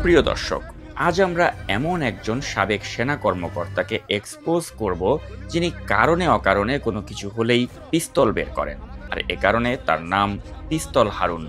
প্রিয় দর্শক, আজ আমরা এমন একজন সাবেক সেনা কর্মকর্তাকে এক্সপোজ করব যিনি কারণে অকারণে কোনো কিছু হলেই পিস্তল বের করেন। আর এ কারণে তার নাম পিস্তল হারুন।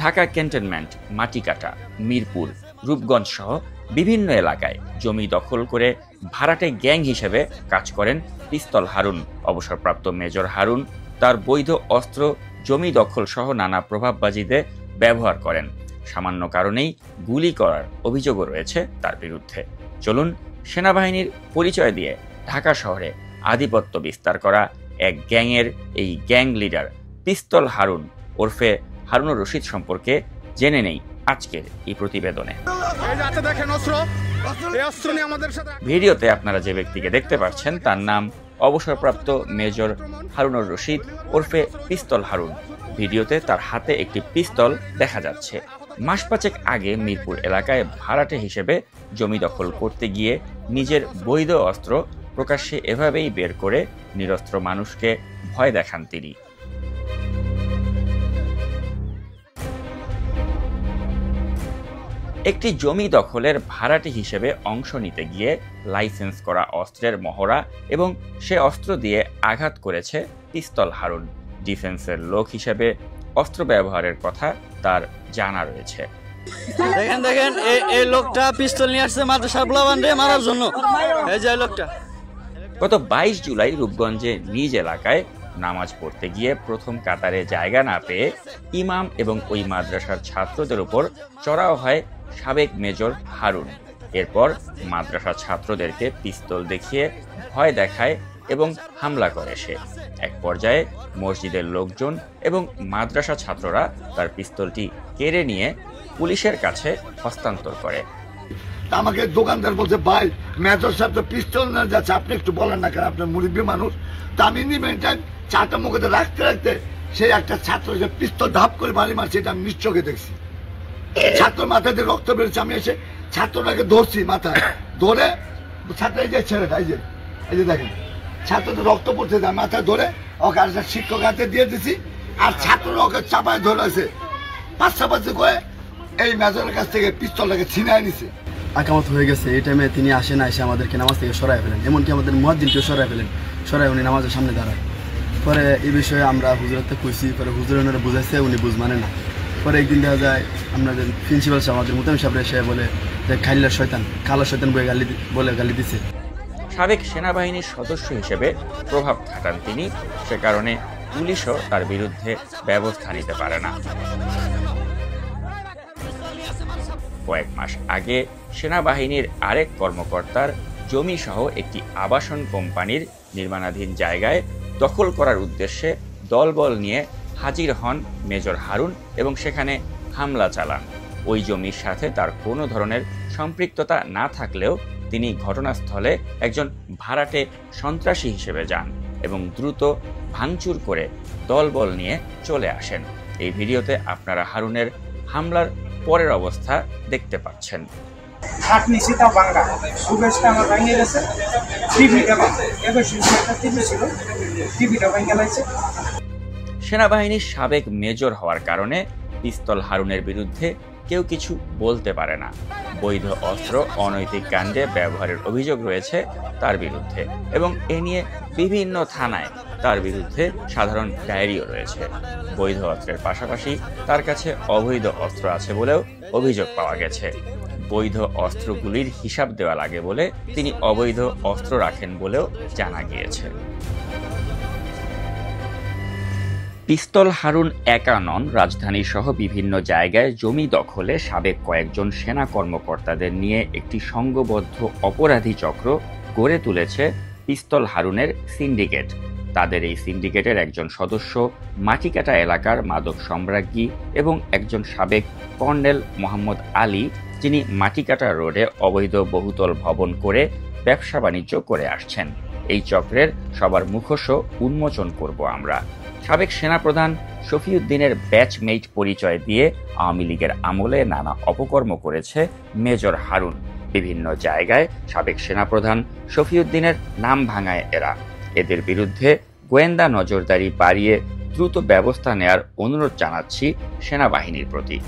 ঢাকা ক্যান্টনমেন্ট, মাটিকাটা, মিরপুর, রূপগঞ্জ সহ বিভিন্ন এলাকায় জমি দখল করে ভাড়াটে গ্যাং হিসেবে কাজ করেন পিস্তল হারুন। অবসরপ্রাপ্ত মেজর হারুন তার বৈধ অস্ত্র জমি দখল সহ নানা প্রভাববাজিতে ব্যবহার করেন। সামান্য কারণেই গুলি করার অভিযোগও রয়েছে তার বিরুদ্ধে। চলুন সেনাবাহিনীর পরিচয় দিয়ে ঢাকা শহরে আধিপত্য বিস্তার করা এক গ্যাংয়ের এই গ্যাং লিডার পিস্তল হারুন ওরফে হারুনুর রশিদ সম্পর্কে জেনে নেই আজকের এই প্রতিবেদনে। ভিডিওতে আপনারা যে ব্যক্তিকে দেখতে পাচ্ছেন তার নাম অবসরপ্রাপ্ত মেজর হারুনুর রশিদ ওরফে পিস্তল হারুন। ভিডিওতে তার হাতে একটি পিস্তল দেখা যাচ্ছে। মাস পাঁচেক আগে মিরপুর এলাকায় ভাড়াটে হিসেবে জমি দখল করতে গিয়ে নিজের বৈধ অস্ত্র প্রকাশ্যে এভাবেই বের করে নিরস্ত্র মানুষকে ভয় দেখান তিনি। একটি জমি দখলের ভাড়াটে হিসেবে অংশ নিতে গিয়ে লাইসেন্স করা অস্ত্রের মহড়া এবং সে অস্ত্র দিয়ে আঘাত করেছে পিস্তল হারুন। ডিফেন্সের লোক হিসেবে অস্ত্র ব্যবহারের কথা তার জানা রয়েছে। দেখেন এই লোকটা পিস্তল নিয়ে আসছে মাদ্রাসার পোলাপানরে মারার জন্য। এই যে লোকটা গত 22 জুলাই রূপগঞ্জে নিজ এলাকায় নামাজ পড়তে গিয়ে প্রথম কাতারে জায়গা না পেয়ে ইমাম এবং ওই মাদ্রাসার ছাত্রদের উপর চড়াও হয় সাবেক মেজর হারুন। এরপর মাদ্রাসা ছাত্রদেরকে পিস্তল দেখিয়ে ভয় দেখায় এবং হামলা করে সে। এক পর্যায়ে মসজিদের লোকজন এবং মাদ্রাসা ছাত্ররা তার পিস্তলটি কেড়ে নিয়ে পুলিশের কাছে হস্তান্তর করে। আমাকে দোকানদার বলছে, ভাই মেজর সাহেব তো পিস্তল না যাচ্ছে, আপনি একটু বলেন না কেন, আপনার মুরব্বী মানুষ। তা আমি চাটা মুখে রাখতে রাখতে সেই একটা ছাত্র যে পিস্তল ধাপ করে বাড়ি মারছে, এটা আমি নিশ্চয়ই দেখছি। ছাত্র মাথায় দিয়ে রক্ত বেরোচ্ছে, আমি এসে ছাত্রটাকে ধরছি, মাথায় ধরে ছাত্র এই যে ছেলেটা এই যে দেখেন ছাত্রদের রক্ত পড়ছে, মাথায় ধরে ওকে আর শিক্ষক হাতে দিয়ে দিছি। আর ছাত্ররা ওকে চাপায় ধরে আছে, পাশাপাশি করে এই মেজরের কাছ থেকে পিস্তলটাকে ছিনায় নিছে। আকামত হয়ে গেছে, এই টাইমে তিনি আসে না, এসে আমাদেরকে নামাজ থেকে সরাই ফেলেন, এমনকি আমাদের মুয়াজ্জিনকেও সরাই ফেলেন, সরাই উনি নামাজের সামনে দাঁড়ায়। পরে এই বিষয়ে আমরা হুজুরতে কইছি, পরে হুজুর ওনারা বুঝাইছে, উনি মানে না। পরে একদিন দেখা যায় আপনাদের প্রিন্সিপাল সাহেব আমাদের মোতামিম সাহেব এসে বলে যে খাইলার শয়তান, কালো শয়তান বলে গালি দিছে। সাবেক সেনাবাহিনীর সদস্য হিসেবে প্রভাব খাটান তিনি, সে কারণে পুলিশও তার বিরুদ্ধে ব্যবস্থা নিতে পারে না। কয়েক মাস আগে সেনাবাহিনীর আরেক কর্মকর্তার জমি সহ একটি আবাসন কোম্পানির নির্মাণাধীন জায়গায় দখল করার উদ্দেশ্যে দলবল নিয়ে হাজির হন মেজর হারুন এবং সেখানে হামলা চালান। ওই জমির সাথে তার কোনো ধরনের সম্পৃক্ততা না থাকলেও তিনি ঘটনাস্থলে একজন ভাড়াটে সন্ত্রাসী হিসেবে যান এবং দ্রুত ভাঙচুর করে দলবল নিয়ে চলে আসেন। এই ভিডিওতে আপনারা হারুনের হামলার পরের অবস্থা দেখতে পাচ্ছেন। সেনাবাহিনীর সাবেক মেজর হওয়ার কারণে পিস্তল হারুনের বিরুদ্ধে কেউ কিছু বলতে পারে না। বৈধ অস্ত্র অনৈতিক কাণ্ডে ব্যবহারের অভিযোগ রয়েছে তার বিরুদ্ধে এবং এ নিয়ে বিভিন্ন থানায় তার বিরুদ্ধে সাধারণ ডায়েরিও রয়েছে। বৈধ অস্ত্রের পাশাপাশি তার কাছে অবৈধ অস্ত্র আছে বলেও অভিযোগ পাওয়া গেছে। বৈধ অস্ত্রগুলির হিসাব দেওয়া লাগে বলে তিনি অবৈধ অস্ত্র রাখেন বলেও জানা গিয়েছে। পিস্তল হারুন একা নন, রাজধানী সহ বিভিন্ন জায়গায় জমি দখলে সাবেক কয়েকজন সেনা কর্মকর্তাদের নিয়ে একটি সংঘবদ্ধ অপরাধী চক্র গড়ে তুলেছে পিস্তল হারুনের সিন্ডিকেট। তাদের এই সিন্ডিকেটের একজন সদস্য মাটিকাটা এলাকার মাদক সম্রাজ্ঞী এবং একজন সাবেক কর্নেল মোহাম্মদ আলী, যিনি মাটিকাটা রোডে অবৈধ বহুতল ভবন করে ব্যবসা বাণিজ্য করে আসছেন। এই চক্রের সবার মুখোশ উন্মোচন করব আমরা। সাবেক সেনাপ্রধান শফিউদ্দিনের ব্যাচমেট পরিচয় দিয়ে আওয়ামী লীগের আমলে নানা অপকর্ম করেছে মেজর হারুন। বিভিন্ন জায়গায় সাবেক সেনাপ্রধান শফিউদ্দিনের নাম ভাঙায় এরা। এদের বিরুদ্ধে গোয়েন্দা নজরদারি বাড়িয়ে দ্রুত ব্যবস্থা নেয়ার অনুরোধ জানাচ্ছি সেনাবাহিনীর প্রতি।